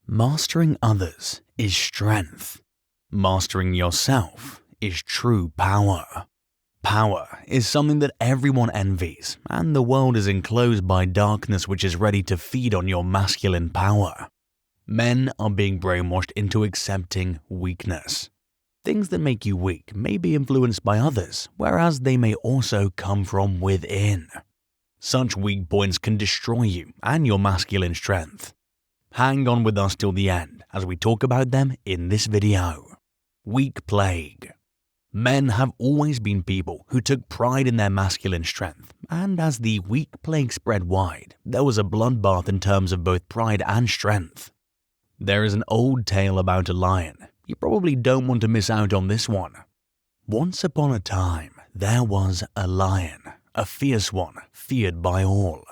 Mastering others is strength. Mastering yourself is true power. Power is something that everyone envies, and the world is enclosed by darkness which is ready to feed on your masculine power. Men are being brainwashed into accepting weakness. Things that make you weak may be influenced by others, whereas they may also come from within. Such weak points can destroy you and your masculine strength. Hang on with us till the end as we talk about them in this video. Weak plague. Men have always been people who took pride in their masculine strength, and as the weak plague spread wide, there was a bloodbath in terms of both pride and strength. There is an old tale about a lion. You probably don't want to miss out on this one. Once upon a time, there was a lion, a fierce one, feared by all.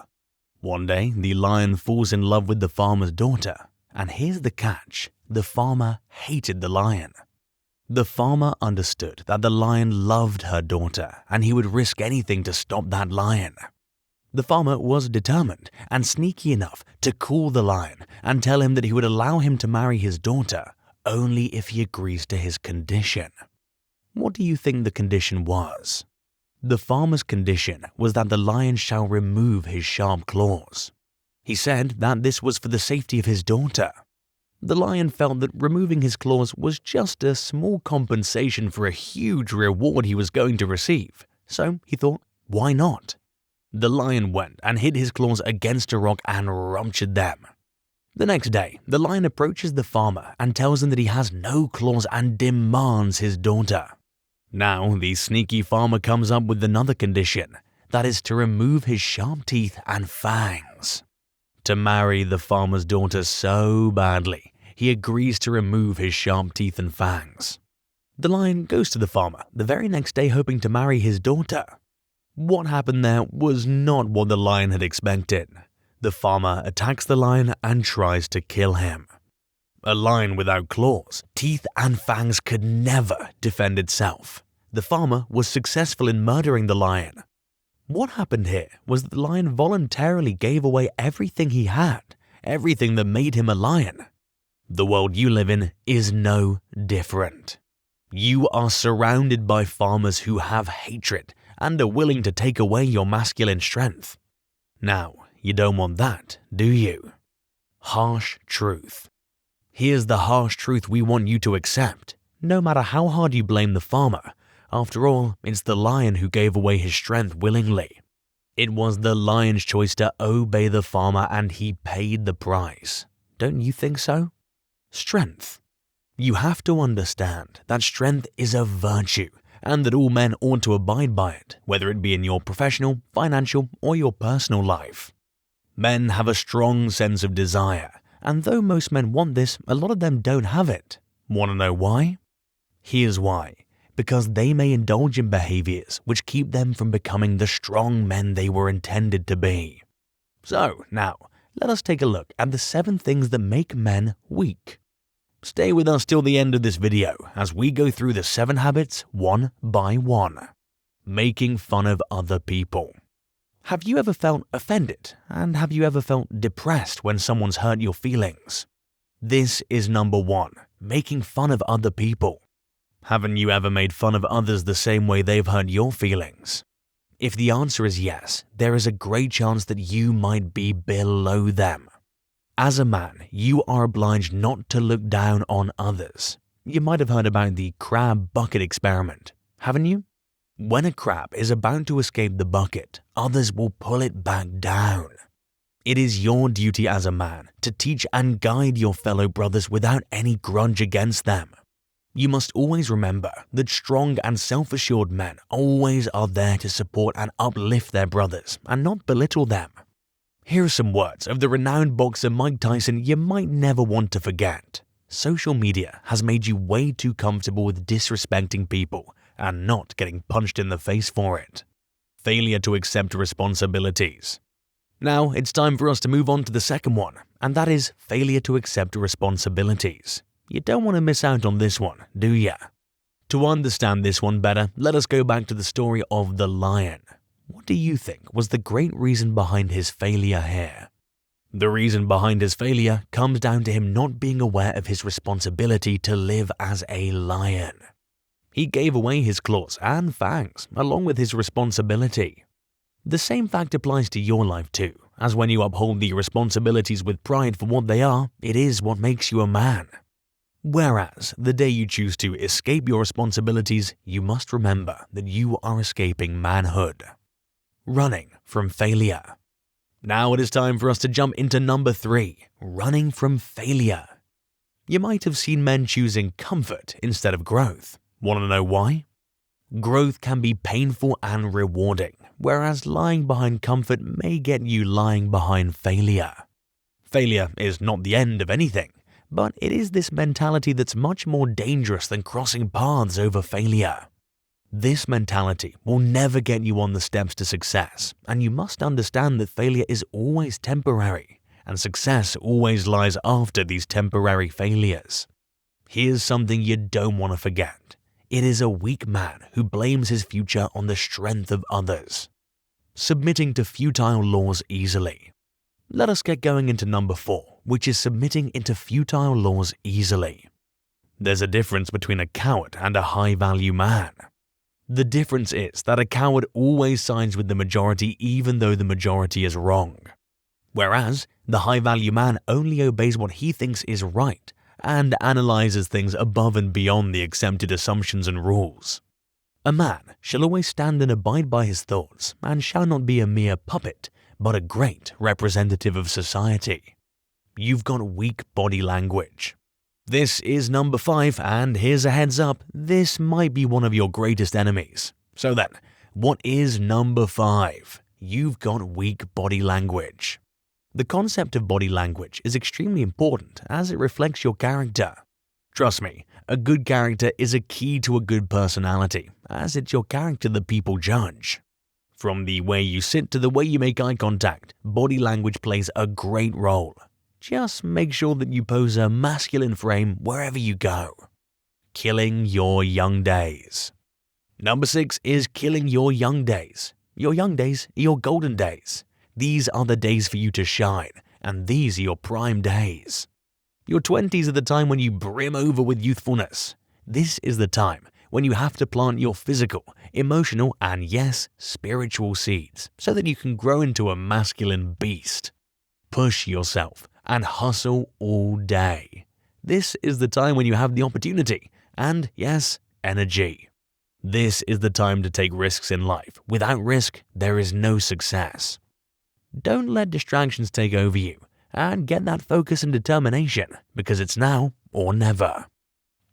One day, the lion falls in love with the farmer's daughter, and here's the catch: the farmer hated the lion. The farmer understood that the lion loved her daughter, and he would risk anything to stop that lion. The farmer was determined and sneaky enough to cool the lion and tell him that he would allow him to marry his daughter only if he agrees to his condition. What do you think the condition was? The farmer's condition was that the lion shall remove his sharp claws. He said that this was for the safety of his daughter. The lion felt that removing his claws was just a small compensation for a huge reward he was going to receive, so he thought, why not? The lion went and hid his claws against a rock and ruptured them. The next day, the lion approaches the farmer and tells him that he has no claws and demands his daughter. Now, the sneaky farmer comes up with another condition, that is to remove his sharp teeth and fangs. To marry the farmer's daughter so badly, he agrees to remove his sharp teeth and fangs. The lion goes to the farmer the very next day hoping to marry his daughter. What happened there was not what the lion had expected. The farmer attacks the lion and tries to kill him. A lion without claws, teeth and fangs could never defend itself. The farmer was successful in murdering the lion. What happened here was that the lion voluntarily gave away everything he had, everything that made him a lion. The world you live in is no different. You are surrounded by farmers who have hatred and are willing to take away your masculine strength. Now, you don't want that, do you? Harsh truth. Here's the harsh truth we want you to accept, no matter how hard you blame the farmer. After all, it's the lion who gave away his strength willingly. It was the lion's choice to obey the farmer, and he paid the price. Don't you think so? Strength. You have to understand that strength is a virtue, and that all men ought to abide by it, whether it be in your professional, financial, or your personal life. Men have a strong sense of desire, and though most men want this, a lot of them don't have it. Want to know why? Here's why. Because they may indulge in behaviors which keep them from becoming the strong men they were intended to be. So, now, let us take a look at the 7 things that make men weak. Stay with us till the end of this video as we go through the 7 habits one by one. Making fun of other people. Have you ever felt offended, and have you ever felt depressed when someone's hurt your feelings? This is number 1, making fun of other people. Haven't you ever made fun of others the same way they've hurt your feelings? If the answer is yes, there is a great chance that you might be below them. As a man, you are obliged not to look down on others. You might have heard about the crab bucket experiment, haven't you? When a crab is about to escape the bucket, others will pull it back down. It is your duty as a man to teach and guide your fellow brothers without any grudge against them. You must always remember that strong and self-assured men always are there to support and uplift their brothers and not belittle them. Here are some words of the renowned boxer Mike Tyson you might never want to forget. Social media has made you way too comfortable with disrespecting people and not getting punched in the face for it. Failure to accept responsibilities. Now it's time for us to move on to the second one, and that is failure to accept responsibilities. You don't want to miss out on this one, do ya? To understand this one better, let us go back to the story of the lion. What do you think was the great reason behind his failure here? The reason behind his failure comes down to him not being aware of his responsibility to live as a lion. He gave away his claws and fangs along with his responsibility. The same fact applies to your life too, as when you uphold the responsibilities with pride for what they are, it is what makes you a man. Whereas, the day you choose to escape your responsibilities, you must remember that you are escaping manhood. Running from failure. Now it is time for us to jump into number 3, running from failure. You might have seen men choosing comfort instead of growth. Want to know why? Growth can be painful and rewarding, whereas lying behind comfort may get you lying behind failure. Failure is not the end of anything, but it is this mentality that's much more dangerous than crossing paths over failure. This mentality will never get you on the steps to success, and you must understand that failure is always temporary, and success always lies after these temporary failures. Here's something you don't want to forget. It is a weak man who blames his future on the strength of others. Submitting to futile laws easily. Let us get going into number 4, which is submitting into futile laws easily. There's a difference between a coward and a high-value man. The difference is that a coward always sides with the majority even though the majority is wrong. Whereas, the high-value man only obeys what he thinks is right and analyzes things above and beyond the accepted assumptions and rules. A man shall always stand and abide by his thoughts and shall not be a mere puppet, but a great representative of society. You've got weak body language. This is number 5, and here's a heads up, this might be one of your greatest enemies. So then, what is number 5? You've got weak body language. The concept of body language is extremely important as it reflects your character. Trust me, a good character is a key to a good personality, as it's your character that people judge. From the way you sit to the way you make eye contact, body language plays a great role. Just make sure that you pose a masculine frame wherever you go. Killing your young days. Number 6 is killing your young days. Your young days are your golden days. These are the days for you to shine, and these are your prime days. Your 20s are the time when you brim over with youthfulness. This is the time when you have to plant your physical, emotional, and yes, spiritual seeds so that you can grow into a masculine beast. Push yourself and hustle all day. This is the time when you have the opportunity and, yes, energy. This is the time to take risks in life. Without risk, there is no success. Don't let distractions take over you and get that focus and determination because it's now or never.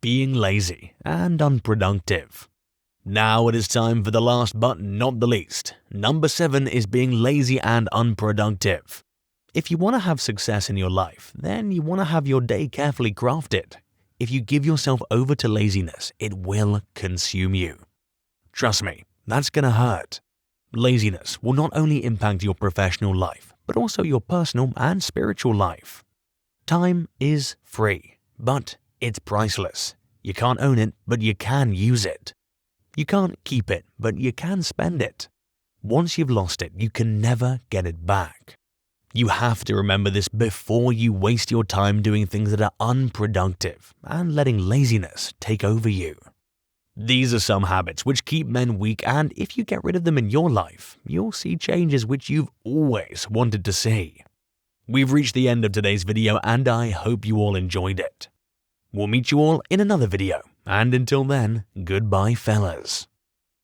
Being lazy and unproductive. Now it is time for the last but not the least. Number 7 is being lazy and unproductive. If you want to have success in your life, then you want to have your day carefully crafted. If you give yourself over to laziness, it will consume you. Trust me, that's gonna hurt. Laziness will not only impact your professional life, but also your personal and spiritual life. Time is free, but it's priceless. You can't own it, but you can use it. You can't keep it, but you can spend it. Once you've lost it, you can never get it back. You have to remember this before you waste your time doing things that are unproductive and letting laziness take over you. These are some habits which keep men weak, and if you get rid of them in your life, you'll see changes which you've always wanted to see. We've reached the end of today's video and I hope you all enjoyed it. We'll meet you all in another video, and until then, goodbye fellas.